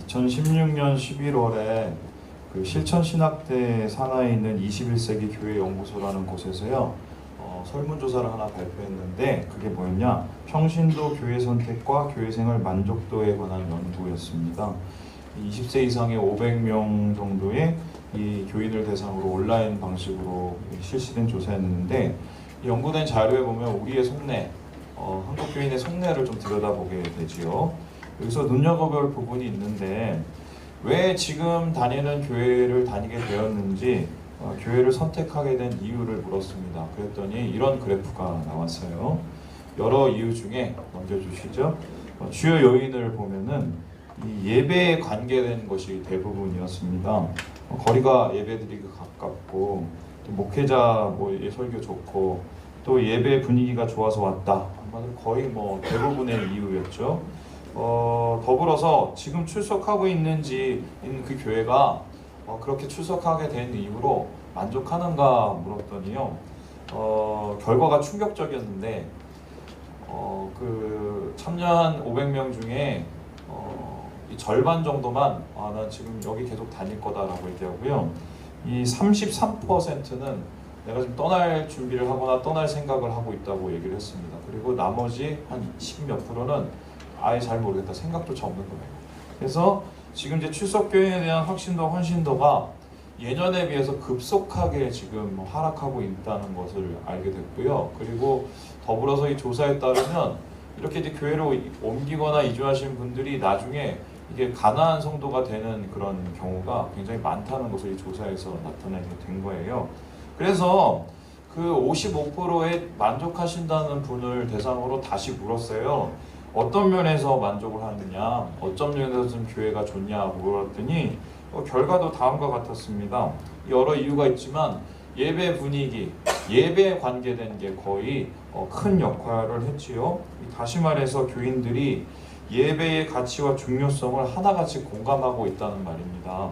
2016년 11월에 그 실천신학대 산하에 있는 21세기 교회 연구소라는 곳에서요 설문조사를 하나 발표했는데 그게 뭐였냐, 평신도 교회 선택과 교회생활 만족도에 관한 연구였습니다. 20세 이상의 500명 정도의 이 교인을 대상으로 온라인 방식으로 실시된 조사였는데, 이 연구된 자료에 보면 우리의 속내, 한국 교인의 속내를 좀 들여다보게 되지요. 여기서 눈여겨볼 부분이 있는데, 왜 지금 다니는 교회를 다니게 되었는지 교회를 선택하게 된 이유를 물었습니다. 그랬더니 이런 그래프가 나왔어요. 여러 이유 중에 넘겨주시죠. 주요 요인을 보면은 이 예배에 관계된 것이 대부분이었습니다. 거리가 예배드리기 가깝고, 또 목회자 설교 좋고, 또 예배 분위기가 좋아서 왔다. 한마디로 거의 대부분의 이유였죠. 더불어서 지금 출석하고 있는 그 교회가 그렇게 출석하게 된 이유로 만족하는가 물었더니요, 결과가 충격적이었는데, 그 참여한 500명 중에 이 절반 정도만 난 지금 여기 계속 다닐 거다라고 얘기하고요, 이 33%는 내가 지금 떠날 준비를 하거나 떠날 생각을 하고 있다고 얘기를 했습니다. 그리고 나머지 한 10몇 프로는 아예 잘 모르겠다, 생각조차 없는 거예요. 그래서 지금 이제 출석교회에 대한 확신도 헌신도가 예년에 비해서 급속하게 지금 하락하고 있다는 것을 알게 됐고요. 그리고 더불어서 이 조사에 따르면 이렇게 이제 교회로 옮기거나 이주하신 분들이 나중에 이게 가난한 성도가 되는 그런 경우가 굉장히 많다는 것을 이 조사에서 나타내게 된 거예요. 그래서 그 55%에 만족하신다는 분을 대상으로 다시 물었어요. 어떤 면에서 만족을 하느냐, 어떤 면에서 좀 교회가 좋냐 물었더니 결과도 다음과 같았습니다. 여러 이유가 있지만 예배 분위기, 예배에 관계된 게 거의 큰 역할을 했지요. 다시 말해서 교인들이 예배의 가치와 중요성을 하나같이 공감하고 있다는 말입니다.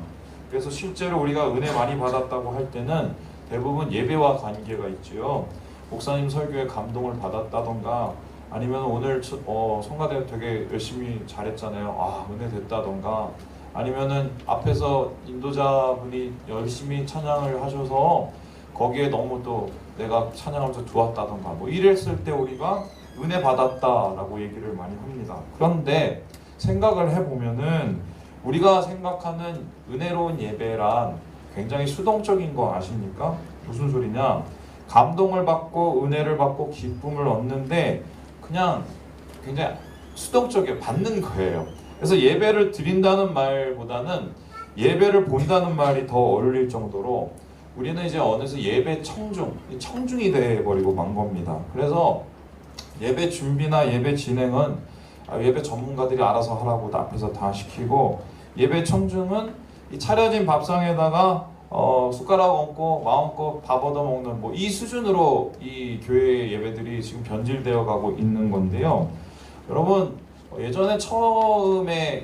그래서 실제로 우리가 은혜 많이 받았다고 할 때는 대부분 예배와 관계가 있지요. 목사님 설교에 감동을 받았다던가, 아니면 오늘 성가대 되게 열심히 잘했잖아요, 은혜 됐다던가, 아니면은 앞에서 인도자분이 열심히 찬양을 하셔서 거기에 너무 또 내가 찬양하면서 좋았다던가 이랬을 때 우리가 은혜 받았다라고 얘기를 많이 합니다. 그런데 생각을 해보면은 우리가 생각하는 은혜로운 예배란 굉장히 수동적인 거 아십니까? 무슨 소리냐? 감동을 받고 은혜를 받고 기쁨을 얻는데 그냥 굉장히 수동적이에요. 받는 거예요. 그래서 예배를 드린다는 말보다는 예배를 본다는 말이 더 어울릴 정도로 우리는 이제 어느새 예배 청중이 돼버리고 만 겁니다. 그래서 예배 준비나 예배 진행은 예배 전문가들이 알아서 하라고 앞에서 다 시키고, 예배 청중은 이 차려진 밥상에다가 숟가락 얹고 마음껏 밥 얻어 먹는 이 수준으로 이 교회 예배들이 지금 변질되어 가고 있는 건데요. 여러분, 예전에 처음에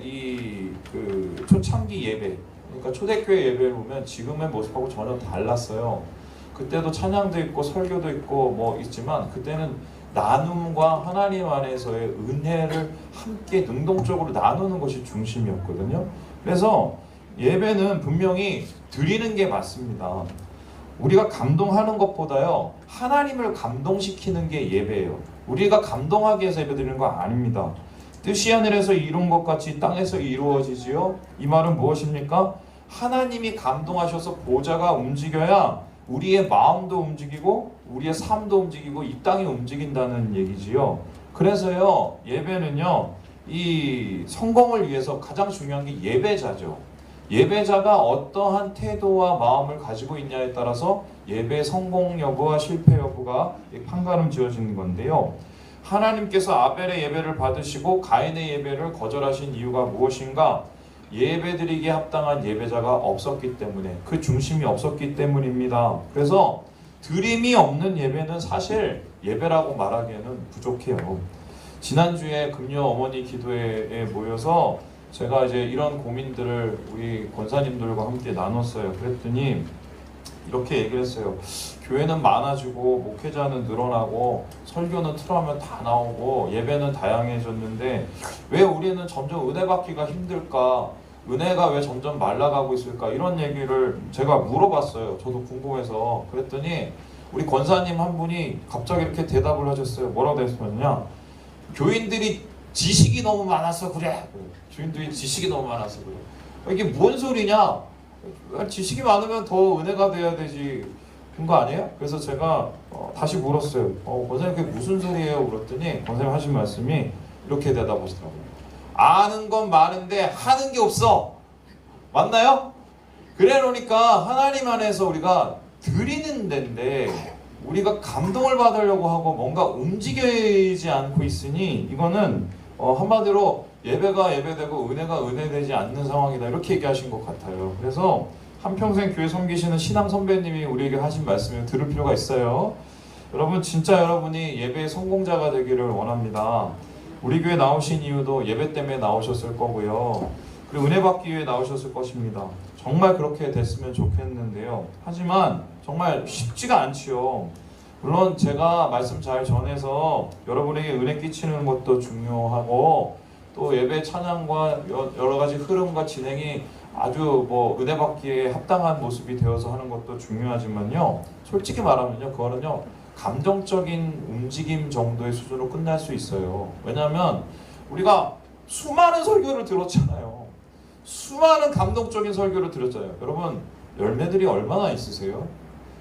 그 초창기 예배, 그러니까 초대교회 예배를 보면 지금의 모습하고 전혀 달랐어요. 그때도 찬양도 있고 설교도 있고 있지만 그때는 나눔과 하나님 안에서의 은혜를 함께 능동적으로 나누는 것이 중심이었거든요. 그래서 예배는 분명히 드리는 게 맞습니다. 우리가 감동하는 것보다요, 하나님을 감동시키는 게 예배예요. 우리가 감동하기 위해서 예배드리는 거 아닙니다. 뜻이 하늘에서 이룬 것 같이 땅에서 이루어지지요. 이 말은 무엇입니까? 하나님이 감동하셔서 보좌가 움직여야 우리의 마음도 움직이고 우리의 삶도 움직이고 이 땅이 움직인다는 얘기지요. 그래서요, 예배는요, 이 성공을 위해서 가장 중요한 게 예배자죠. 예배자가 어떠한 태도와 마음을 가지고 있냐에 따라서 예배 성공 여부와 실패 여부가 판가름 지어지는 건데요. 하나님께서 아벨의 예배를 받으시고 가인의 예배를 거절하신 이유가 무엇인가? 예배드리기에 합당한 예배자가 없었기 때문에, 그 중심이 없었기 때문입니다. 그래서 드림이 없는 예배는 사실 예배라고 말하기에는 부족해요. 지난주에 금요 어머니 기도회에 모여서 제가 이제 이런 고민들을 우리 권사님들과 함께 나눴어요. 그랬더니 이렇게 얘기를 했어요. 교회는 많아지고 목회자는 늘어나고 설교는 틀어하면 다 나오고 예배는 다양해졌는데 왜 우리는 점점 은혜 받기가 힘들까? 은혜가 왜 점점 말라가고 있을까 이런 얘기를 제가 물어봤어요. 저도 궁금해서. 그랬더니 우리 권사님 한 분이 갑자기 이렇게 대답을 하셨어요. 뭐라고 대답했냐? 교인들이 지식이 너무 많아서 그래. 교인들이 지식이 너무 많아서 그래. 이게 뭔 소리냐? 지식이 많으면 더 은혜가 돼야 되지. 그런 거 아니에요? 그래서 제가 다시 물었어요. 권사님 그게 무슨 소리예요? 그랬더니 권사님 하신 말씀이 이렇게 대답하시더라고요. 아는 건 많은데 하는 게 없어. 맞나요? 그래 놓으니까 하나님 안에서 우리가 드리는 데인데 우리가 감동을 받으려고 하고 뭔가 움직이지 않고 있으니 이거는 한마디로 예배가 예배되고 은혜가 은혜되지 않는 상황이다 이렇게 얘기하신 것 같아요. 그래서 한평생 교회 섬기시는 신앙 선배님이 우리에게 하신 말씀을 들을 필요가 있어요. 여러분 진짜 여러분이 예배의 성공자가 되기를 원합니다. 우리 교회 나오신 이유도 예배 때문에 나오셨을 거고요. 그리고 은혜 받기 위해 나오셨을 것입니다. 정말 그렇게 됐으면 좋겠는데요. 하지만 정말 쉽지가 않지요. 물론 제가 말씀 잘 전해서 여러분에게 은혜 끼치는 것도 중요하고 또 예배 찬양과 여러 가지 흐름과 진행이 아주 은혜 받기에 합당한 모습이 되어서 하는 것도 중요하지만요. 솔직히 말하면요. 그거는요. 감정적인 움직임 정도의 수준으로 끝날 수 있어요. 왜냐하면 우리가 수많은 설교를 들었잖아요. 수많은 감동적인 설교를 들었잖아요. 여러분 열매들이 얼마나 있으세요?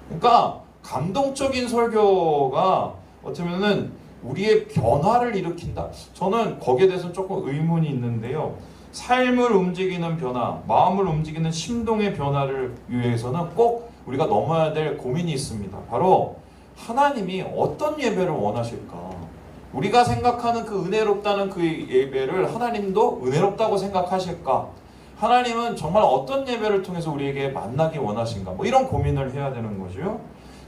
그러니까 감동적인 설교가 어쩌면은 우리의 변화를 일으킨다. 저는 거기에 대해서는 조금 의문이 있는데요. 삶을 움직이는 변화, 마음을 움직이는 심동의 변화를 위해서는 꼭 우리가 넘어야 될 고민이 있습니다. 바로 하나님이 어떤 예배를 원하실까? 우리가 생각하는 그 은혜롭다는 그 예배를 하나님도 은혜롭다고 생각하실까? 하나님은 정말 어떤 예배를 통해서 우리에게 만나기 원하신가? 이런 고민을 해야 되는 거죠.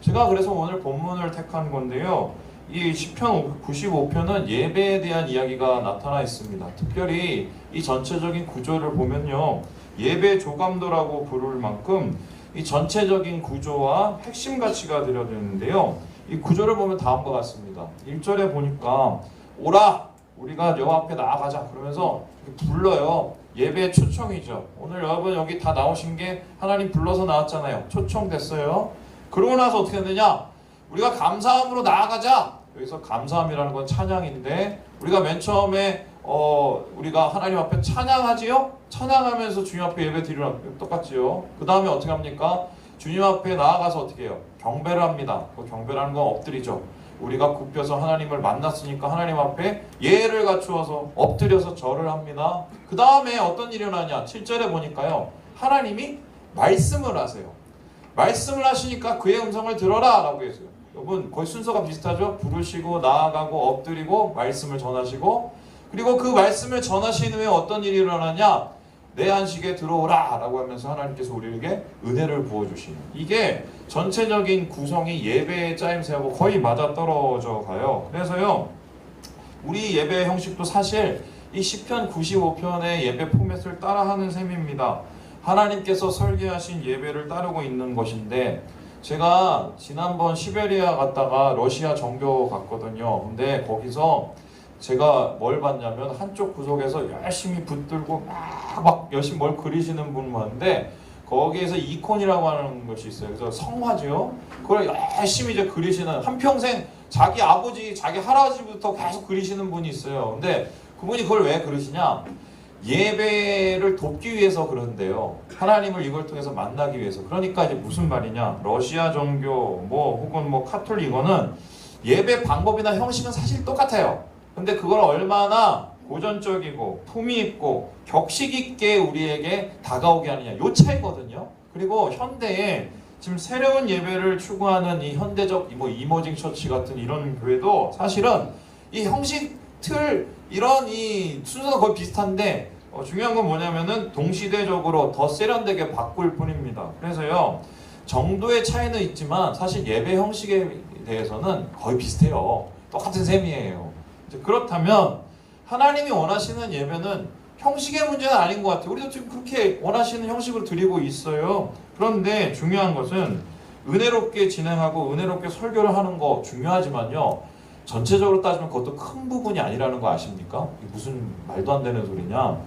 제가 그래서 오늘 본문을 택한 건데요. 이 시편 95편은 예배에 대한 이야기가 나타나 있습니다. 특별히 이 전체적인 구조를 보면요. 예배 조감도라고 부를 만큼 이 전체적인 구조와 핵심 가치가 드려지는데요. 이 구조를 보면 다음과 같습니다. 1절에 보니까 오라! 우리가 여호와 앞에 나아가자 그러면서 불러요. 예배 초청이죠. 오늘 여러분 여기 다 나오신 게 하나님 불러서 나왔잖아요. 초청됐어요. 그러고 나서 어떻게 되느냐? 우리가 감사함으로 나아가자. 여기서 감사함이라는 건 찬양인데 우리가 맨 처음에 우리가 하나님 앞에 찬양하지요? 찬양하면서 주님 앞에 예배 드리라 똑같지요. 그 다음에 어떻게 합니까? 주님 앞에 나아가서 어떻게 해요? 경배를 합니다. 그 경배라는 건 엎드리죠. 우리가 굽혀서 하나님을 만났으니까 하나님 앞에 예를 갖추어서 엎드려서 절을 합니다. 그 다음에 어떤 일이 일어나냐? 7절에 보니까요. 하나님이 말씀을 하세요. 말씀을 하시니까 그의 음성을 들어라 라고 했어요. 여러분 거의 순서가 비슷하죠? 부르시고 나아가고 엎드리고 말씀을 전하시고 그리고 그 말씀을 전하신 후에 어떤 일이 일어나냐? 내 안식에 들어오라 라고 하면서 하나님께서 우리에게 은혜를 부어주시는 이게 전체적인 구성이 예배의 짜임새하고 거의 맞아떨어져 가요. 그래서요 우리 예배 형식도 사실 이 시편 95편의 예배 포맷을 따라하는 셈입니다. 하나님께서 설계하신 예배를 따르고 있는 것인데 제가 지난번 시베리아 갔다가 러시아 정교 갔거든요. 근데 거기서 제가 뭘 봤냐면 한쪽 구석에서 열심히 붙들고 막 열심히 뭘 그리시는 분 봤는데 거기에서 이콘이라고 하는 것이 있어요. 그래서 성화죠. 그걸 열심히 이제 그리시는 한평생 자기 아버지, 자기 할아버지부터 계속 그리시는 분이 있어요. 근데 그분이 그걸 왜 그러시냐? 예배를 돕기 위해서 그런데요. 하나님을 이걸 통해서 만나기 위해서. 그러니까 이제 무슨 말이냐? 러시아 종교 혹은 카톨릭 이거는 예배 방법이나 형식은 사실 똑같아요. 근데 그걸 얼마나 고전적이고 품위 있고 격식 있게 우리에게 다가오게 하느냐 요 차이거든요. 그리고 현대에 지금 새로운 예배를 추구하는 이 현대적 이머징 처치 같은 이런 교회도 사실은 이 형식 틀 이런 이 순서가 거의 비슷한데 중요한 건 뭐냐면은 동시대적으로 더 세련되게 바꿀 뿐입니다. 그래서요 정도의 차이는 있지만 사실 예배 형식에 대해서는 거의 비슷해요. 똑같은 셈이에요. 그렇다면 하나님이 원하시는 예배는 형식의 문제는 아닌 것 같아요. 우리도 지금 그렇게 원하시는 형식으로 드리고 있어요. 그런데 중요한 것은 은혜롭게 진행하고 은혜롭게 설교를 하는 거 중요하지만요. 전체적으로 따지면 그것도 큰 부분이 아니라는 거 아십니까? 이게 무슨 말도 안 되는 소리냐?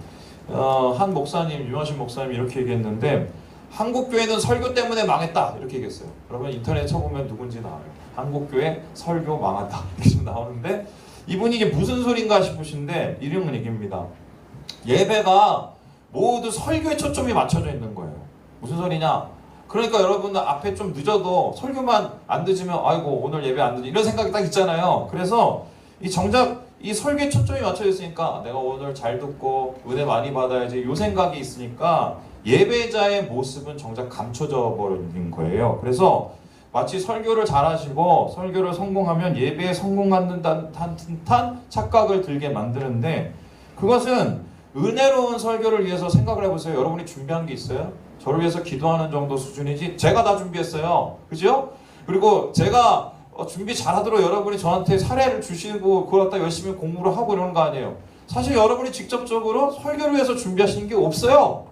한 목사님, 유하신 목사님이 이렇게 얘기했는데 한국교회는 설교 때문에 망했다 이렇게 얘기했어요. 그러면 인터넷 쳐보면 누군지 나와요. 한국교회 설교 망한다 이렇게 좀 나오는데 이분이 이게 무슨 소린가 싶으신데 이런 얘기입니다. 예배가 모두 설교에 초점이 맞춰져 있는 거예요. 무슨 소리냐? 그러니까 여러분들 앞에 좀 늦어도 설교만 안 늦으면 아이고 오늘 예배 안 늦지 이런 생각이 딱 있잖아요. 그래서 이 정작 이 설교에 초점이 맞춰져 있으니까 내가 오늘 잘 듣고 은혜 많이 받아야지 이 생각이 있으니까 예배자의 모습은 정작 감춰져 버린 거예요. 그래서 마치 설교를 잘하시고 설교를 성공하면 예배에 성공하는 듯한 착각을 들게 만드는데 그것은 은혜로운 설교를 위해서 생각을 해보세요. 여러분이 준비한 게 있어요? 저를 위해서 기도하는 정도 수준이지 제가 다 준비했어요. 그죠? 그리고 제가 준비 잘하도록 여러분이 저한테 사례를 주시고 그걸 갖다 열심히 공부를 하고 이러는 거 아니에요. 사실 여러분이 직접적으로 설교를 위해서 준비하신 게 없어요.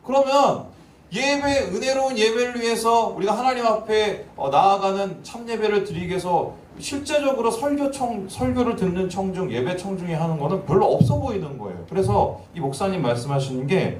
그러면 예배, 은혜로운 예배를 위해서 우리가 하나님 앞에 나아가는 참 예배를 드리기 위해서 실제적으로 설교를 듣는 청중, 예배 청중이 하는 거는 별로 없어 보이는 거예요. 그래서 이 목사님 말씀하시는 게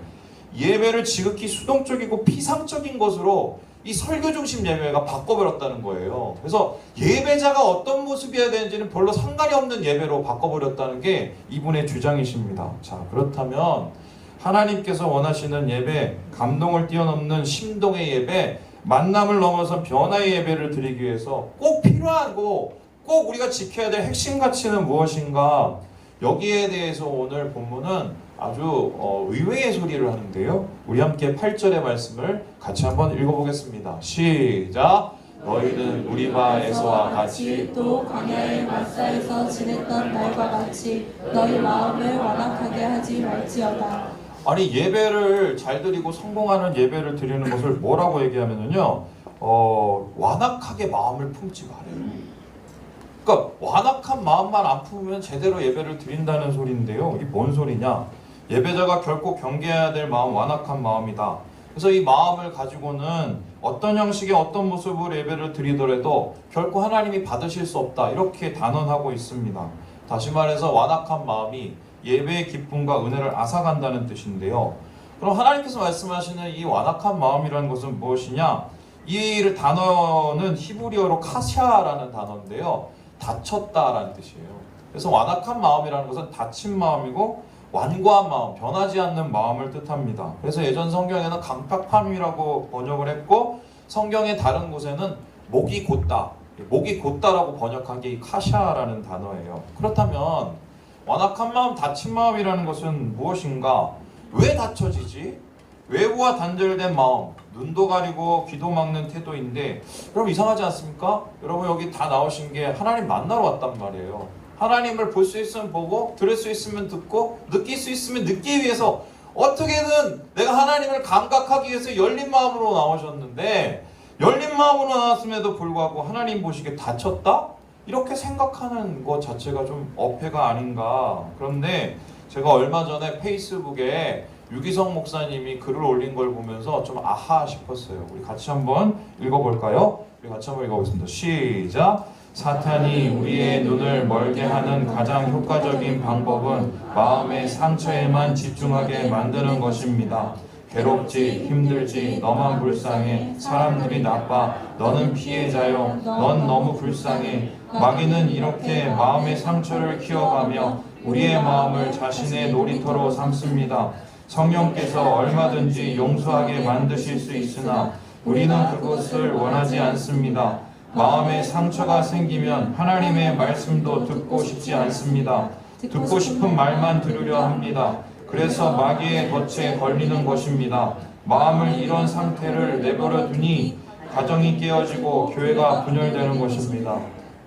예배를 지극히 수동적이고 피상적인 것으로 이 설교 중심 예배가 바꿔버렸다는 거예요. 그래서 예배자가 어떤 모습이어야 되는지는 별로 상관이 없는 예배로 바꿔버렸다는 게 이분의 주장이십니다. 자, 그렇다면 하나님께서 원하시는 예배, 감동을 뛰어넘는 심동의 예배, 만남을 넘어선 변화의 예배를 드리기 위해서 꼭 필요하고 꼭 우리가 지켜야 될 핵심 가치는 무엇인가? 여기에 대해서 오늘 본문은 아주 의외의 소리를 하는데요. 우리 함께 8절의 말씀을 같이 한번 읽어보겠습니다. 시작! 너희는 우리바 에서와 같이 또 광야의 마사에서 지냈던 날과 같이 너희 마음을 완악하게 하지 말지어다. 아니 예배를 잘 드리고 성공하는 예배를 드리는 것을 뭐라고 얘기하면요, 완악하게 마음을 품지 말아요. 그러니까 완악한 마음만 안 품으면 제대로 예배를 드린다는 소리인데요. 이게 뭔 소리냐? 예배자가 결코 경계해야 될 마음, 완악한 마음이다. 그래서 이 마음을 가지고는 어떤 형식의 어떤 모습으로 예배를 드리더라도 결코 하나님이 받으실 수 없다. 이렇게 단언하고 있습니다. 다시 말해서 완악한 마음이 예배의 기쁨과 은혜를 앗아간다는 뜻인데요. 그럼 하나님께서 말씀하시는 이 완악한 마음이라는 것은 무엇이냐? 이 단어는 히브리어로 카샤라는 단어인데요. 다쳤다라는 뜻이에요. 그래서 완악한 마음이라는 것은 다친 마음이고 완고한 마음, 변하지 않는 마음을 뜻합니다. 그래서 예전 성경에는 강팍함이라고 번역을 했고 성경의 다른 곳에는 목이 곧다, 목이 곧다라고 번역한 게 이 카샤라는 단어예요. 그렇다면 완악한 마음, 다친 마음이라는 것은 무엇인가? 왜 다쳐지지? 외부와 단절된 마음, 눈도 가리고 귀도 막는 태도인데 그럼 이상하지 않습니까? 여러분 여기 다 나오신 게 하나님 만나러 왔단 말이에요. 하나님을 볼 수 있으면 보고 들을 수 있으면 듣고 느낄 수 있으면 느끼기 위해서 어떻게든 내가 하나님을 감각하기 위해서 열린 마음으로 나오셨는데 열린 마음으로 나왔음에도 불구하고 하나님 보시기에 다쳤다? 이렇게 생각하는 것 자체가 좀 어폐가 아닌가. 그런데 제가 얼마 전에 페이스북에 유기성 목사님이 글을 올린 걸 보면서 좀 아하 싶었어요. 우리 같이 한번 읽어볼까요? 우리 같이 한번 읽어보겠습니다. 시작! 사탄이 우리의 눈을 멀게 하는 가장 효과적인 방법은 마음의 상처에만 집중하게 만드는 것입니다. 괴롭지, 힘들지, 너만 불쌍해, 사람들이 나빠, 너는 피해자요, 넌 너무 불쌍해. 마귀는 이렇게 마음의 상처를 키워가며 우리의 마음을 자신의 놀이터로 삼습니다. 성령께서 얼마든지 용서하게 만드실 수 있으나 우리는 그것을 원하지 않습니다. 마음에 상처가 생기면 하나님의 말씀도 듣고 싶지 않습니다. 듣고 싶은 말만 들으려 합니다. 그래서 마귀의 덫에 걸리는 것입니다. 마음을 이런 상태를 내버려 두니 가정이 깨어지고 교회가 분열되는 것입니다.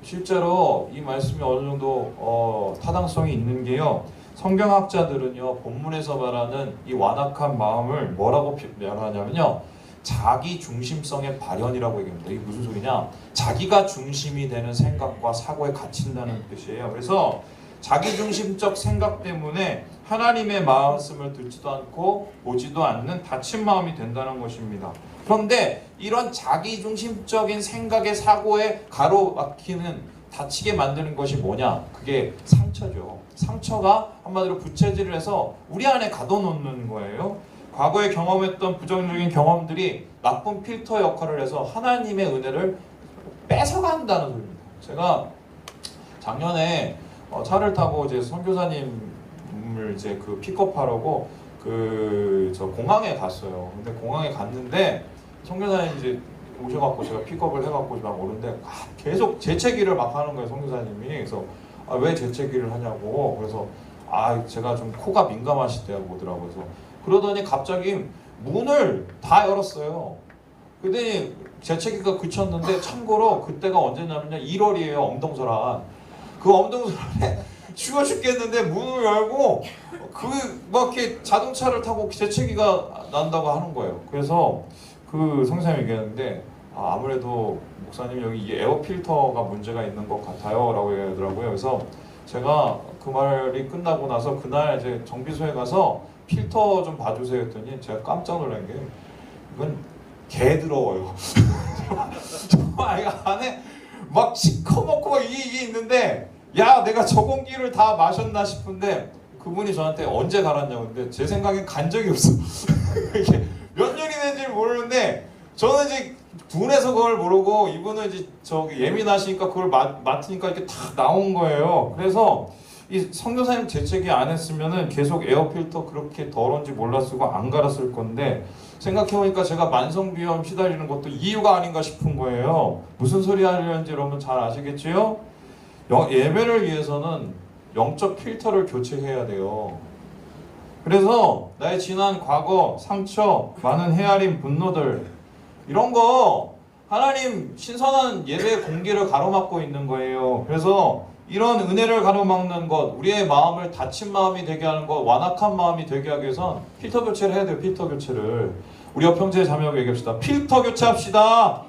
실제로 이 말씀이 어느 정도 타당성이 있는 게요. 성경학자들은요, 본문에서 말하는 이 완악한 마음을 뭐라고 표현하냐면요, 자기 중심성의 발현이라고 얘기합니다. 이게 무슨 소리냐? 자기가 중심이 되는 생각과 사고에 갇힌다는 뜻이에요. 그래서 자기 중심적 생각 때문에 하나님의 말씀을 듣지도 않고 보지도 않는 닫힌 마음이 된다는 것입니다. 그런데 이런 자기 중심적인 생각의 사고에 가로막히는 다치게 만드는 것이 뭐냐? 그게 상처죠. 상처가 한마디로 부채질을 해서 우리 안에 가둬놓는 거예요. 과거에 경험했던 부정적인 경험들이 나쁜 필터 역할을 해서 하나님의 은혜를 뺏어간다는 소리입니다. 제가 작년에 차를 타고 이제 선교사님을 이제 그 픽업하려고 저 공항에 갔어요. 근데 공항에 갔는데 선교사님 이제 오셔갖고 제가 픽업을 해갖고 막 오는데 계속 재채기를 막 하는 거예요, 선교사님이. 그래서 왜 재채기를 하냐고. 그래서 제가 좀 코가 민감하시대요, 보더라고요. 그래서 그러더니 갑자기 문을 다 열었어요. 그랬더니 재채기가 그쳤는데 참고로 그때가 언제냐면요, 1월이에요. 엄동설한. 그 엄동설한에 추워 죽겠는데 문을 열고 막 이렇게 자동차를 타고 재채기가 난다고 하는 거예요. 그래서 그 성사님이 얘기하는데 아무래도 목사님 여기 이 에어 필터가 문제가 있는 것 같아요 라고 얘기하더라고요. 그래서 제가 그 말이 끝나고 나서 그날 이제 정비소에 가서 필터 좀 봐주세요 했더니 제가 깜짝 놀란 게 이건 개더러워요. 정말 안에 막 시커멓고 막 이게 있는데 야 내가 저 공기를 다 마셨나 싶은데 그분이 저한테 언제 갈았냐고. 근데 제 생각엔 간 적이 없어. 이게 몇 년이 된지 모르는데 저는 이제 둔해서 그걸 모르고 이분은 이제 저기 예민하시니까 그걸 맡으니까 이렇게 탁 나온 거예요. 그래서 이 선교사님 재채기 안 했으면은 계속 에어필터 그렇게 더러운지 몰랐고 안 갈았을 건데 생각해보니까 제가 만성비염 시달리는 것도 이유가 아닌가 싶은 거예요. 무슨 소리 하려는지 여러분 잘 아시겠지요? 예배를 위해서는 영적 필터를 교체해야 돼요. 그래서 나의 지난 과거, 상처, 많은 헤아림, 분노들 이런 거 하나님 신선한 예배 공기를 가로막고 있는 거예요. 그래서 이런 은혜를 가로막는 것, 우리의 마음을 다친 마음이 되게 하는 것, 완악한 마음이 되게 하기 위해선 필터 교체를 해야 돼요. 필터 교체를. 우리 옆형제 자매하고 얘기합시다. 필터 교체합시다.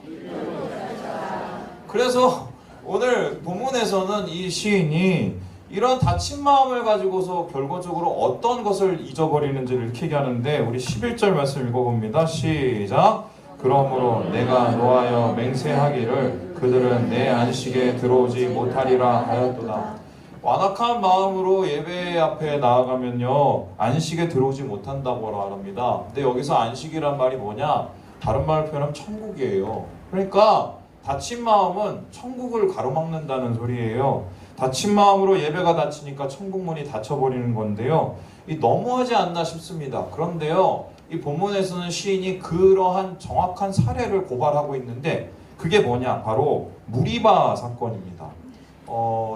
그래서 오늘 본문에서는 이 시인이 이런 다친 마음을 가지고서 결과적으로 어떤 것을 잊어버리는지를 이렇게 얘기하는데 우리 11절 말씀 읽어봅니다. 시작. 그러므로 내가 노하여 맹세하기를 그들은 내 안식에 들어오지 못하리라 하였도다. 완악한 마음으로 예배 앞에 나아가면요 안식에 들어오지 못한다고 말합니다. 근데 여기서 안식이란 말이 뭐냐? 다른 말로 표현하면 천국이에요. 그러니까 다친 마음은 천국을 가로막는다는 소리예요. 다친 마음으로 예배가 닫히니까 천국문이 닫혀버리는 건데요. 이 너무하지 않나 싶습니다. 그런데요, 이 본문에서는 시인이 그러한 정확한 사례를 고발하고 있는데 그게 뭐냐? 바로 무리바 사건입니다.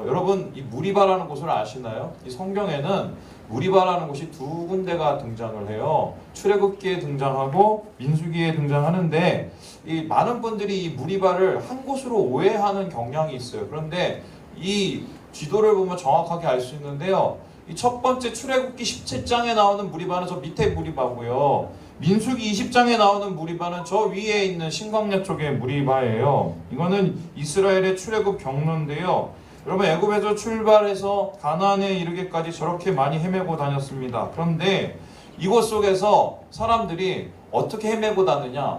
여러분 이 무리바라는 곳을 아시나요? 이 성경에는 무리바라는 곳이 두 군데가 등장을 해요. 출애굽기에 등장하고 민수기에 등장하는데 이 많은 분들이 이 무리바를 한 곳으로 오해하는 경향이 있어요. 그런데 이 지도를 보면 정확하게 알 수 있는데요. 이 첫 번째 출애굽기 17장에 나오는 무리바는 저 밑에 무리바고요. 민수기 20장에 나오는 무리바는 저 위에 있는 신광야 쪽의 무리바예요. 이거는 이스라엘의 출애굽 경로인데요. 여러분 애굽에서 출발해서 가나안에 이르기까지 저렇게 많이 헤매고 다녔습니다. 그런데 이곳 속에서 사람들이 어떻게 헤매고 다느냐?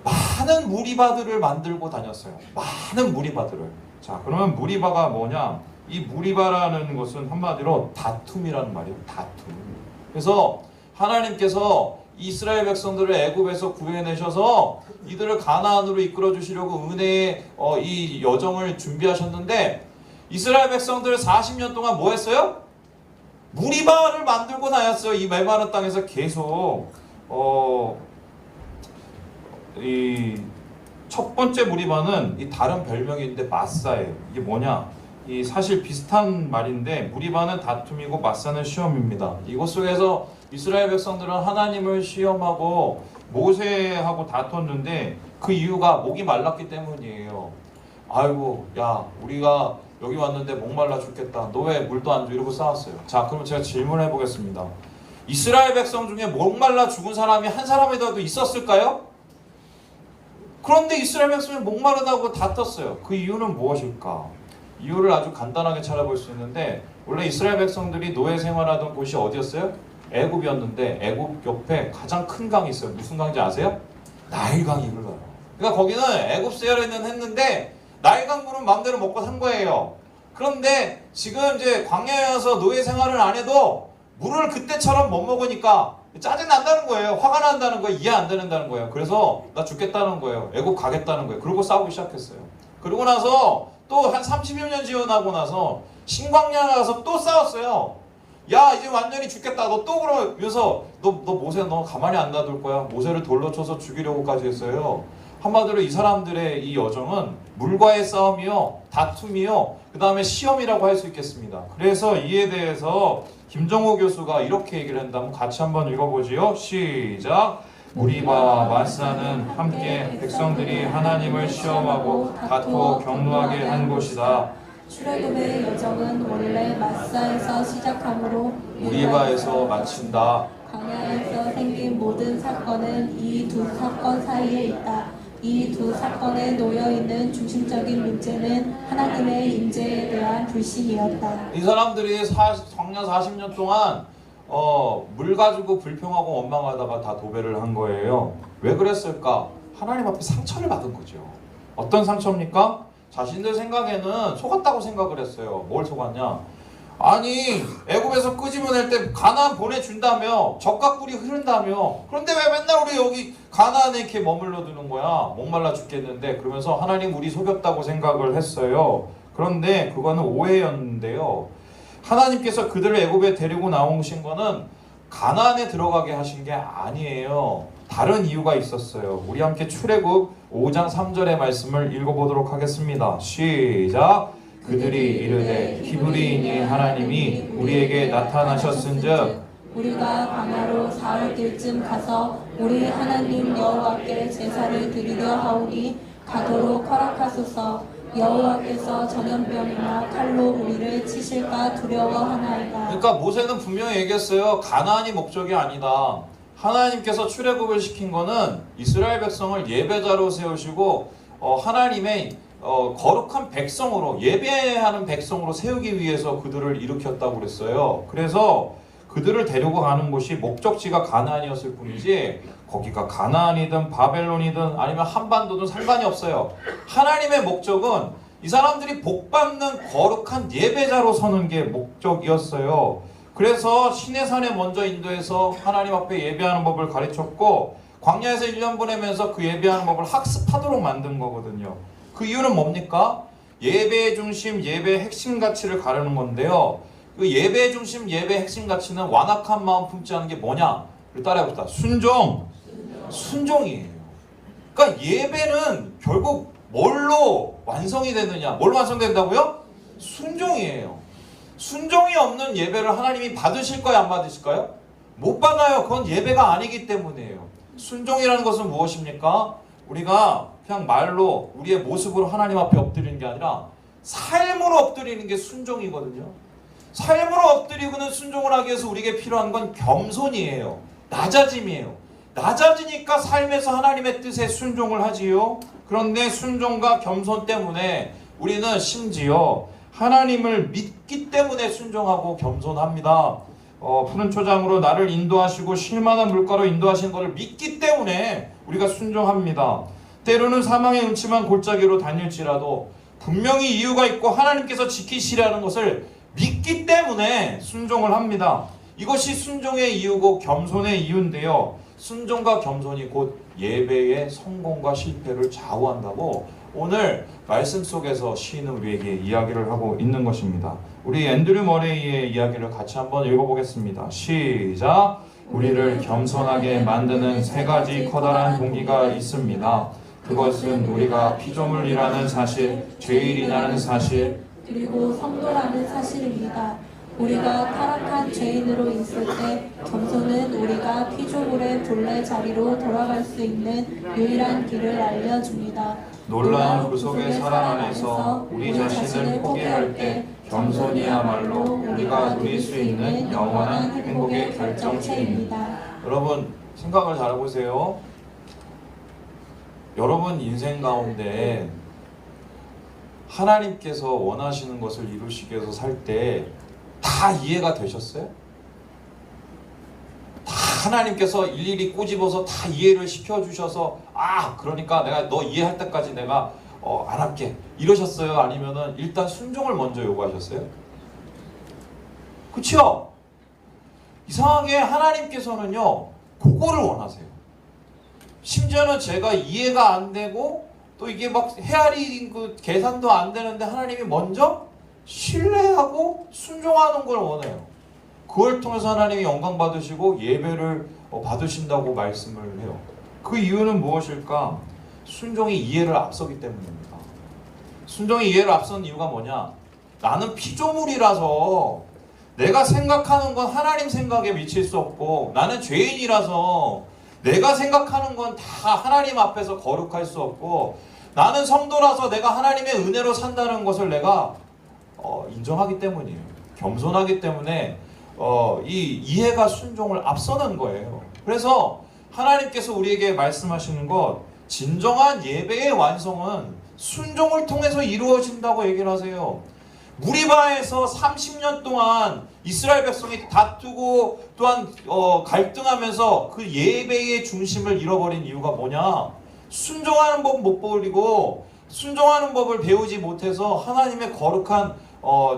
많은 무리바들을 만들고 다녔어요. 많은 무리바들을. 자, 그러면 무리바가 뭐냐? 이 무리바라는 것은 한마디로 다툼이라는 말이에요. 다툼. 그래서 하나님께서 이스라엘 백성들을 애굽에서 구해내셔서 이들을 가나안으로 이끌어 주시려고 은혜의 이 여정을 준비하셨는데 이스라엘 백성들 40년 동안 뭐 했어요? 무리바를 만들고 다녔어요. 이 메마른 땅에서 계속 이 첫 번째 무리바는 이 다른 별명인데 마사예요. 이게 뭐냐? 이 사실 비슷한 말인데 무리바는 다툼이고 마사는 시험입니다. 이곳 속에서 이스라엘 백성들은 하나님을 시험하고 모세하고 다퉜는데 그 이유가 목이 말랐기 때문이에요. 아이고 야 우리가 여기 왔는데 목말라 죽겠다. 너 왜 물도 안 줘? 이러고 싸웠어요. 자 그럼 제가 질문해 보겠습니다. 이스라엘 백성 중에 목말라 죽은 사람이 한 사람이라도 있었을까요? 그런데 이스라엘 백성이 목마르다고 다퉜어요. 그 이유는 무엇일까? 이유를 아주 간단하게 찾아볼 수 있는데 원래 이스라엘 백성들이 노예 생활하던 곳이 어디였어요? 애굽이었는데 애굽 옆에 가장 큰 강이 있어요. 무슨 강인지 아세요? 나일강이 흘러요. 그러니까 거기는 애굽 세례는 했는데 나일강물은 마음대로 먹고 산 거예요. 그런데 지금 이제 광야에 와서 노예 생활을 안 해도 물을 그때처럼 못 먹으니까 짜증 난다는 거예요. 화가 난다는 거예요. 이해 안 된다는 거예요. 그래서 나 죽겠다는 거예요. 애국 가겠다는 거예요. 그러고 싸우기 시작했어요. 그러고 나서 또 한 30여 년 지나고 나서 신광야 가서 또 싸웠어요. 야 이제 완전히 죽겠다. 너 또 그러면서 너 모세 너 가만히 안 놔둘 거야. 모세를 돌로 쳐서 죽이려고까지 했어요. 한마디로 이 사람들의 이 여정은 물과의 싸움이요, 다툼이요, 그 다음에 시험이라고 할 수 있겠습니다. 그래서 이에 대해서 김정호 교수가 이렇게 얘기를 한다면 같이 한번 읽어보지요. 시작. 우리와 마사는 함께 백성들이 하나님을 시험하고 다투어 경노하게 한 곳이다. 출애굽의 여정은 원래 마사에서 시작하므로 우리바에서 마친다. 광야에서 생긴 모든 사건은 이 두 사건 사이에 있다. 이 두 사건에 놓여있는 중심적인 문제는 하나님의 임재에 대한 불신이었다. 이 사람들이 광야 40년 동안 물 가지고 불평하고 원망하다가 다 도배를 한 거예요. 왜 그랬을까? 하나님 앞에 상처를 받은 거죠. 어떤 상처입니까? 자신들 생각에는 속았다고 생각을 했어요. 뭘 속았냐? 아니 애굽에서 끄집어낼 때 가나안 보내준다며, 젖과 꿀이 흐른다며, 그런데 왜 맨날 우리 여기 가나안에 이렇게 머물러 두는 거야? 목말라 죽겠는데. 그러면서 하나님 우리 속였다고 생각을 했어요. 그런데 그거는 오해였는데요. 하나님께서 그들을 애굽에 데리고 나오신 거는 가나안에 들어가게 하신 게 아니에요. 다른 이유가 있었어요. 우리 함께 출애굽 5장 3절의 말씀을 읽어보도록 하겠습니다. 시작. 그들이 이르되 히브리인이 하나님이 우리에게 나타나셨은즉 우리가 광야로 사흘길쯤 가서 우리 하나님 여호와께 제사를 드리려 하오니 가도록 허락하소서. 여호와께서 전염병이나 칼로 우리를 치실까 두려워하나이다. 그러니까 모세는 분명히 얘기했어요. 가나안이 목적이 아니다. 하나님께서 출애굽을 시킨 거는 이스라엘 백성을 예배자로 세우시고 하나님의 거룩한 백성으로, 예배하는 백성으로 세우기 위해서 그들을 일으켰다고 그랬어요. 그래서 그들을 데리고 가는 곳이 목적지가 가나안이었을 뿐이지 거기가 가나안이든 바벨론이든 아니면 한반도든 상관이 없어요. 하나님의 목적은 이 사람들이 복받는 거룩한 예배자로 서는 게 목적이었어요. 그래서 시내산에 먼저 인도해서 하나님 앞에 예배하는 법을 가르쳤고 광야에서 1년 보내면서 그 예배하는 법을 학습하도록 만든 거거든요. 그 이유는 뭡니까? 예배의 중심, 예배의 핵심 가치를 가르는 건데요. 그 예배의 중심, 예배의 핵심 가치는 완악한 마음 품지 않은 게 뭐냐? 따라해봅시다. 순종이에요. 그러니까 예배는 결국 뭘로 완성이 되느냐? 뭘로 완성된다고요? 순종이에요. 순종이 없는 예배를 하나님이 받으실까요? 안 받으실까요? 못 받아요. 그건 예배가 아니기 때문이에요. 순종이라는 것은 무엇입니까? 우리가 그냥 말로 우리의 모습으로 하나님 앞에 엎드리는 게 아니라 삶으로 엎드리는 게 순종이거든요. 삶으로 엎드리고는 순종을 하기 위해서 우리에게 필요한 건 겸손이에요. 낮아짐이에요. 낮아지니까 삶에서 하나님의 뜻에 순종을 하지요. 그런데 순종과 겸손 때문에 우리는 심지어 하나님을 믿기 때문에 순종하고 겸손합니다. 푸른 초장으로 나를 인도하시고 쉴만한 물가로 인도하시는 것을 믿기 때문에 우리가 순종합니다. 때로는 사망의 음침한 골짜기로 다닐지라도 분명히 이유가 있고 하나님께서 지키시라는 것을 믿기 때문에 순종을 합니다. 이것이 순종의 이유고 겸손의 이유인데요. 순종과 겸손이 곧 예배의 성공과 실패를 좌우한다고 오늘 말씀 속에서 시인은 우리에게 이야기를 하고 있는 것입니다. 우리 앤드류 머레이의 이야기를 같이 한번 읽어보겠습니다. 시작! 우리를 겸손하게 만드는 세 가지 커다란 동기가 있습니다. 그것은 우리가 피조물이라는 사실, 죄인이라는 사실, 그리고 성도라는 사실입니다. 우리가 타락한 죄인으로 있을 때 겸손은 우리가 피조물의 본래 자리로 돌아갈 수 있는 유일한 길을 알려줍니다. 놀라운 구속의 사랑 안에서 우리 자신을 포기할 때 겸손이야말로 우리가 누릴 수 있는 영원한 행복의 결정체입니다. 여러분 생각을 잘 해보세요. 여러분 인생 가운데 하나님께서 원하시는 것을 이루시기 위해서 살 때 다 이해가 되셨어요? 다 하나님께서 일일이 꼬집어서 다 이해를 시켜주셔서 그러니까 내가 너 이해할 때까지 내가 안 할게 이러셨어요? 아니면은 일단 순종을 먼저 요구하셨어요? 그쵸? 이상하게 하나님께서는요 그거를 원하세요. 심지어는 제가 이해가 안 되고 또 이게 막 헤아리 그 계산도 안 되는데 하나님이 먼저 신뢰하고 순종하는 걸 원해요. 그걸 통해서 하나님이 영광 받으시고 예배를 받으신다고 말씀을 해요. 그 이유는 무엇일까? 순종이 이해를 앞서기 때문입니다. 순종이 이해를 앞서는 이유가 뭐냐? 나는 피조물이라서 내가 생각하는 건 하나님 생각에 미칠 수 없고, 나는 죄인이라서 내가 생각하는 건 다 하나님 앞에서 거룩할 수 없고, 나는 성도라서 내가 하나님의 은혜로 산다는 것을 내가 인정하기 때문이에요. 겸손하기 때문에 이 이해가 순종을 앞서는 거예요. 그래서 하나님께서 우리에게 말씀하시는 것, 진정한 예배의 완성은 순종을 통해서 이루어진다고 얘기를 하세요. 무리바에서 30년 동안 이스라엘 백성이 다투고 또한 갈등하면서 그 예배의 중심을 잃어버린 이유가 뭐냐? 순종하는 법 못 버리고 순종하는 법을 배우지 못해서 하나님의 거룩한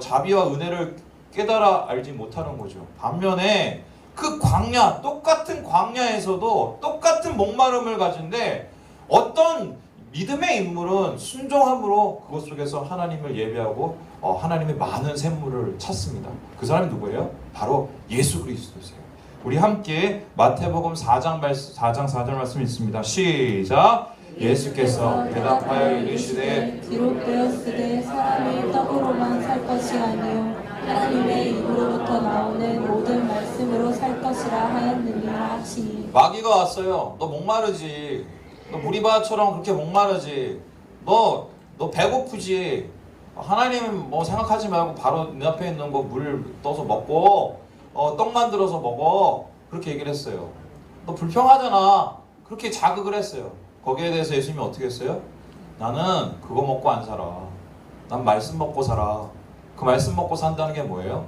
자비와 은혜를 깨달아 알지 못하는 거죠. 반면에 그 광야, 똑같은 광야에서도 똑같은 목마름을 가진데 어떤 믿음의 인물은 순종함으로 그것 속에서 하나님을 예배하고 하나님의 많은 샘물을 찾습니다. 그 사람이 누구예요? 바로 예수 그리스도세요. 우리 함께 마태복음 4장 4절 말씀 있습니다. 시작! 예수께서 대답하여 이르시되 기록되었으되 사람이 떡으로만 살 것이 아니요 하나님의 입으로부터 나오는 모든 말씀으로 살 것이라 하였느니라 하시니. 마귀가 왔어요. 너 목마르지. 너 무리바처럼 그렇게 목마르지. 너 배고프지. 하나님 뭐 생각하지 말고 바로 내 앞에 있는 거 물 떠서 먹고 떡 만들어서 먹어. 그렇게 얘기를 했어요. 너 불평하잖아. 그렇게 자극을 했어요. 거기에 대해서 예수님이 어떻게 했어요? 나는 그거 먹고 안 살아. 난 말씀 먹고 살아. 그 말씀 먹고 산다는 게 뭐예요?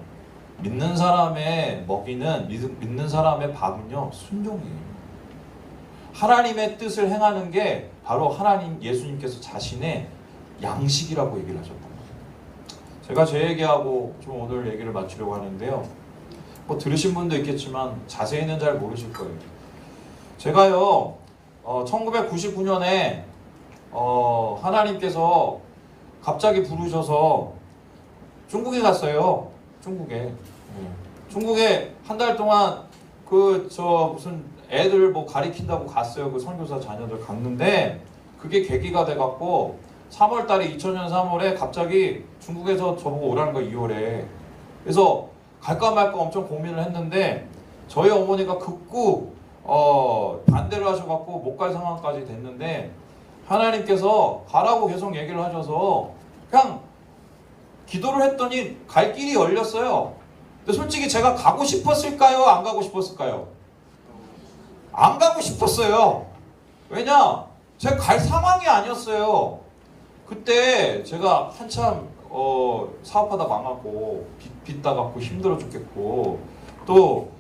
믿는 사람의 먹이는, 믿는 사람의 밥은요 순종이에요. 하나님의 뜻을 행하는 게 바로 하나님 예수님께서 자신의 양식이라고 얘기를 하셨단 말이에요. 제가 제 얘기하고 좀 오늘 얘기를 마치려고 하는데요. 뭐 들으신 분도 있겠지만 자세히는 잘 모르실 거예요. 제가요 1999년에 하나님께서 갑자기 부르셔서 중국에 갔어요. 중국에 한 달 동안 무슨 애들 뭐 가리킨다고 갔어요. 그 선교사 자녀들 갔는데 그게 계기가 돼갖고 3월달에 2000년 3월에 갑자기 중국에서 저보고 오라는 거예요. 2월에. 그래서 갈까 말까 엄청 고민을 했는데 저희 어머니가 극구 반대를 하셔갖고 못 갈 상황까지 됐는데 하나님께서 가라고 계속 얘기를 하셔서 그냥 기도를 했더니 갈 길이 열렸어요. 근데 솔직히 제가 가고 싶었을까요? 안 가고 싶었을까요? 안 가고 싶었어요. 왜냐? 제가 갈 상황이 아니었어요. 그때 제가 한참 사업하다 망하고 빚 따갖고 힘들어 죽겠고 또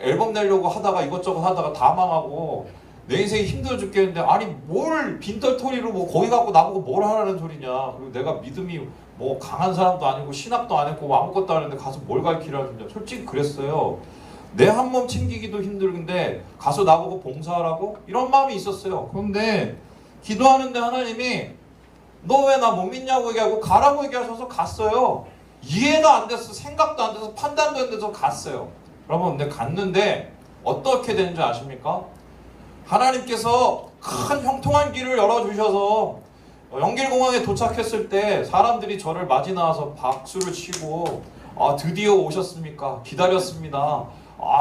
앨범 내려고 하다가 이것저것 하다가 다 망하고 내 인생이 힘들어 죽겠는데 아니 뭘 빈털터리로 뭐 거기 갖고 나보고 뭘 하라는 소리냐. 그리고 내가 믿음이 뭐 강한 사람도 아니고 신학도 안 했고 아무것도 안 했는데 가서 뭘 가르치라는 거냐. 솔직히 그랬어요. 내 한 몸 챙기기도 힘들은데 가서 나보고 봉사하라고? 이런 마음이 있었어요. 그런데 기도하는데 하나님이 너 왜 나 못 믿냐고 얘기하고 가라고 얘기하셔서 갔어요. 이해도 안 됐어. 생각도 안 돼서 판단도 안 돼서 갔어요. 여러분 근데 갔는데 어떻게 되는지 아십니까? 하나님께서 큰 형통한 길을 열어주셔서 영길공항에 도착했을 때 사람들이 저를 맞이 나와서 박수를 치고 드디어 오셨습니까? 기다렸습니다.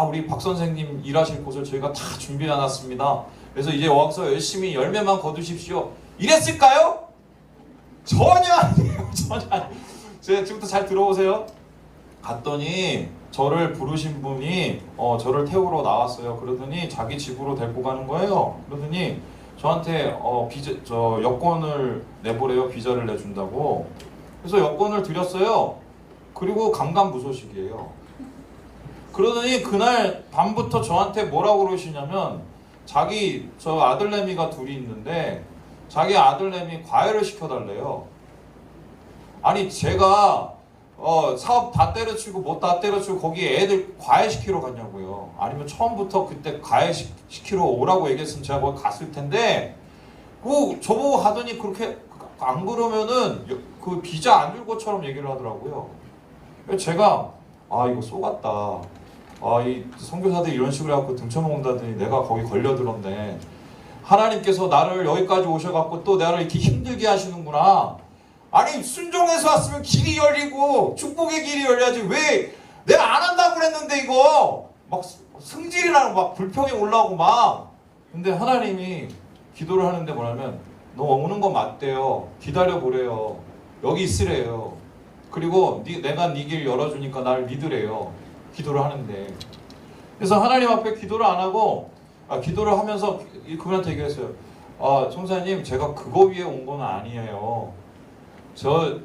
우리 박 선생님 일하실 곳을 저희가 다 준비해놨습니다. 그래서 이제 와서 열심히 열매만 거두십시오. 이랬을까요? 전혀 아니에요. 전혀 아니에요. 지금부터 잘 들어오세요. 갔더니 저를 부르신 분이 저를 태우러 나왔어요. 그러더니 자기 집으로 데리고 가는 거예요. 그러더니 저한테 여권을 내보래요. 비자를 내준다고. 그래서 여권을 드렸어요. 그리고 감감무소식이에요. 그러더니 그날 밤부터 저한테 뭐라고 그러시냐면 자기 아들내미가 둘이 있는데 자기 아들내미 과외를 시켜달래요. 아니 제가 사업 다 때려치고 뭐 다 때려치고 거기 애들 과외시키러 갔냐고요. 아니면 처음부터 그때 과외시키러 오라고 얘기했으면 제가 거기 갔을 텐데 그 저보고 하더니 그렇게 안 그러면은 그 비자 안 줄 것처럼 얘기를 하더라고요. 그래서 제가 이거 쏘갔다. 이 선교사들이 이런 식으로 해갖고 등쳐먹는다더니 내가 거기 걸려들었네. 하나님께서 나를 여기까지 오셔갖고 또 나를 이렇게 힘들게 하시는구나. 아니 순종해서 왔으면 길이 열리고 축복의 길이 열려야지 왜 내가 안 한다고 그랬는데 이거 막 승질이 나고 막 불평이 올라오고 막. 근데 하나님이 기도를 하는데 뭐냐면 너 오는 거 맞대요. 기다려 보래요. 여기 있으래요. 그리고 내가 네 길 열어주니까 날 믿으래요. 기도를 하는데. 그래서 하나님 앞에 기도를 안 하고 기도를 하면서 그분한테 얘기했어요. 총사님 제가 그거 위해 온 건 아니에요. 저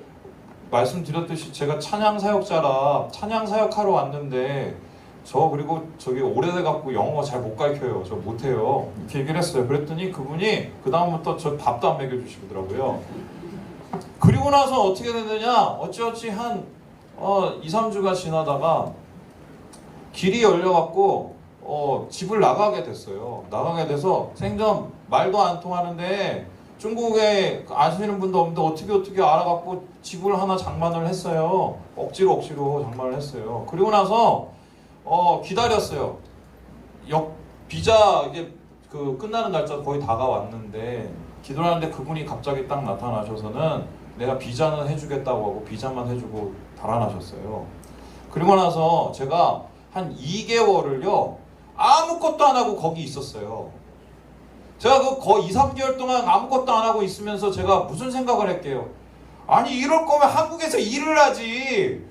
말씀드렸듯이 제가 찬양 사역자라 찬양 사역하러 왔는데 저 그리고 저기 오래돼 갖고 영어 잘 못 가르쳐요. 저 못해요. 이렇게 얘기를 했어요. 그랬더니 그분이 그 다음부터 저 밥도 안 먹여주시더라고요. 그리고 나서 어떻게 되느냐, 어찌어찌 한 2, 3주가 지나다가 길이 열려갖고 집을 나가게 됐어요. 나가게 돼서 생전 말도 안 통하는데 중국에 아시는 분도 없는데 어떻게 알아갖고 집을 하나 장만을 했어요. 억지로 장만을 했어요. 그리고 나서 기다렸어요. 비자 이게 그 끝나는 날짜 거의 다가왔는데 기도를 하는데 그분이 갑자기 딱 나타나셔서는 내가 비자는 해주겠다고 하고 비자만 해주고 달아나셨어요. 그리고 나서 제가 한 2개월을요 아무것도 안 하고 거기 있었어요. 제가 거의 2, 3개월 동안 아무것도 안 하고 있으면서 제가 무슨 생각을 할게요. 아니 이럴 거면 한국에서 일을 하지.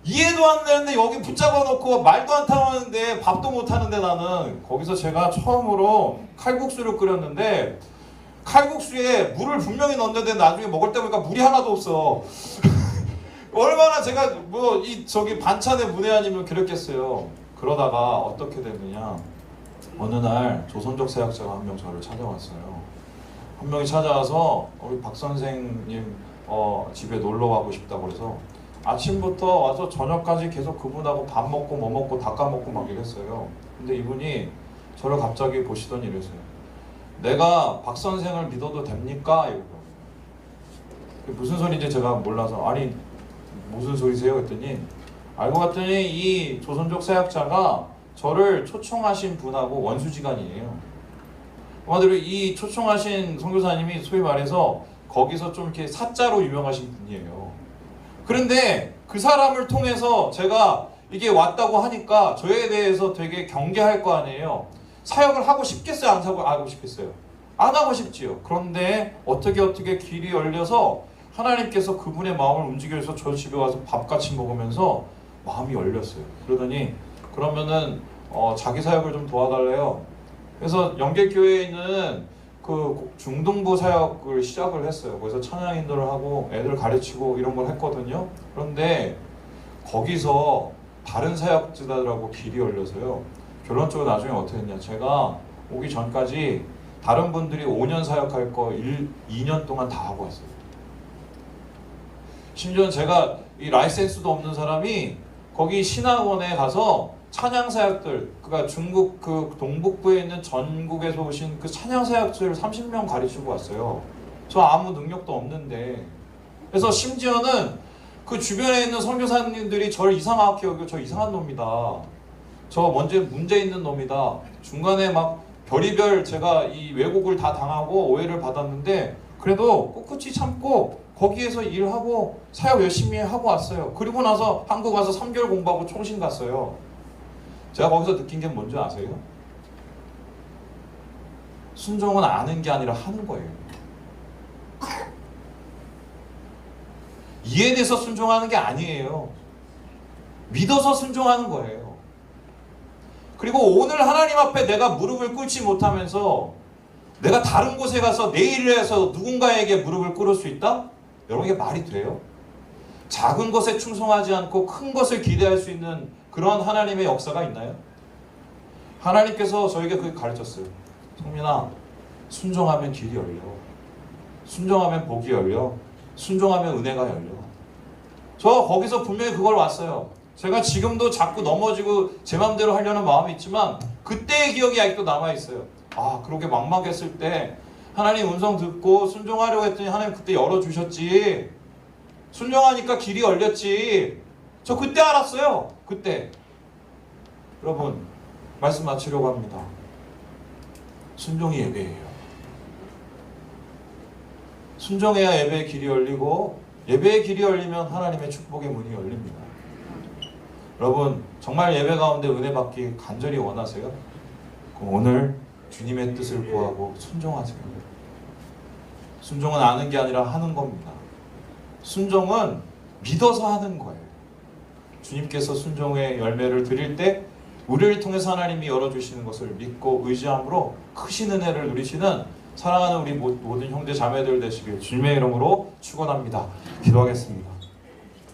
이해도 안 되는데 여기 붙잡아 놓고 말도 안 통하는데 밥도 못 하는데 나는. 거기서 제가 처음으로 칼국수를 끓였는데 칼국수에 물을 분명히 넣었는데 나중에 먹을 때 보니까 물이 하나도 없어. 얼마나 제가 저기 반찬에 문외 아니면 그랬겠어요. 그러다가 어떻게 됐느냐, 어느 날 조선족 사역자가 한 명 저를 찾아왔어요. 한 명이 찾아와서 우리 박 선생님 집에 놀러 가고 싶다고 그래서 아침부터 와서 저녁까지 계속 그분하고 밥 먹고 뭐 먹고 닦아 먹고 막 이랬어요. 근데 이분이 저를 갑자기 보시더니 이랬어요. 내가 박 선생을 믿어도 됩니까? 이러고. 무슨 소리인지 제가 몰라서 아니 무슨 소리세요? 했더니 알고 봤더니 이 조선족 사역자가 저를 초청하신 분하고 원수지간이에요. 한마디로 이 초청하신 선교사님이 소위 말해서 거기서 좀 이렇게 사자로 유명하신 분이에요. 그런데 그 사람을 통해서 제가 이게 왔다고 하니까 저에 대해서 되게 경계할 거 아니에요. 사역을 하고 싶겠어요? 안 하고 싶겠어요? 안 하고 싶지요. 그런데 어떻게 길이 열려서 하나님께서 그분의 마음을 움직여서 저 집에 와서 밥 같이 먹으면서 마음이 열렸어요. 그러더니 그러면은 자기 사역을 좀 도와달래요. 그래서 영계교회에 있는 그 중동부 사역을 시작을 했어요. 거기서 찬양 인도를 하고 애들 가르치고 이런 걸 했거든요. 그런데 거기서 다른 사역자들하고 길이 열려서요. 결론적으로 나중에 어떻게 했냐, 제가 오기 전까지 다른 분들이 5년 사역할 거 2년 동안 다 하고 왔어요. 심지어 제가 이 라이센스도 없는 사람이 거기 신학원에 가서 찬양 사역들, 그러니까 중국 그 동북부에 있는 전국에서 오신 그 찬양 사역들 30명 가르치고 왔어요. 저 아무 능력도 없는데. 그래서 심지어는 그 주변에 있는 선교사님들이 저를 이상하게 여기고 저 이상한 놈이다, 저 문제 있는 놈이다. 중간에 막 별의별 제가 이 왜곡을 다 당하고 오해를 받았는데 그래도 꿋꿋이 참고 거기에서 일하고 사역 열심히 하고 왔어요. 그리고 나서 한국 와서 3개월 공부하고 총신 갔어요. 제가 거기서 느낀 게 뭔지 아세요? 순종은 아는 게 아니라 하는 거예요. 이해돼서 순종하는 게 아니에요. 믿어서 순종하는 거예요. 그리고 오늘 하나님 앞에 내가 무릎을 꿇지 못하면서 내가 다른 곳에 가서 내 일을 해서 누군가에게 무릎을 꿇을 수 있다? 여러분, 이게 말이 돼요? 작은 것에 충성하지 않고 큰 것을 기대할 수 있는 그런 하나님의 역사가 있나요? 하나님께서 저에게 그렇게 가르쳤어요. 성민아, 순종하면 길이 열려. 순종하면 복이 열려. 순종하면 은혜가 열려. 저 거기서 분명히 그걸 왔어요. 제가 지금도 자꾸 넘어지고 제 마음대로 하려는 마음이 있지만 그때의 기억이 아직도 남아있어요. 아, 그렇게 막막했을 때 하나님 음성 듣고 순종하려고 했더니 하나님 그때 열어주셨지. 순종하니까 길이 열렸지. 저 그때 알았어요. 그때. 여러분, 말씀 마치려고 합니다. 순종이 예배예요. 순종해야 예배의 길이 열리고 예배의 길이 열리면 하나님의 축복의 문이 열립니다. 여러분, 정말 예배 가운데 은혜 받기 간절히 원하세요? 그럼 오늘 주님의 뜻을 구하고 순종하세요. 순종은 아는 게 아니라 하는 겁니다. 순종은 믿어서 하는 거예요. 주님께서 순종의 열매를 드릴 때 우리를 통해서 하나님이 열어주시는 것을 믿고 의지함으로 크신 은혜를 누리시는 사랑하는 우리 모든 형제 자매들 되시길 주님의 이름으로 축원합니다. 기도하겠습니다.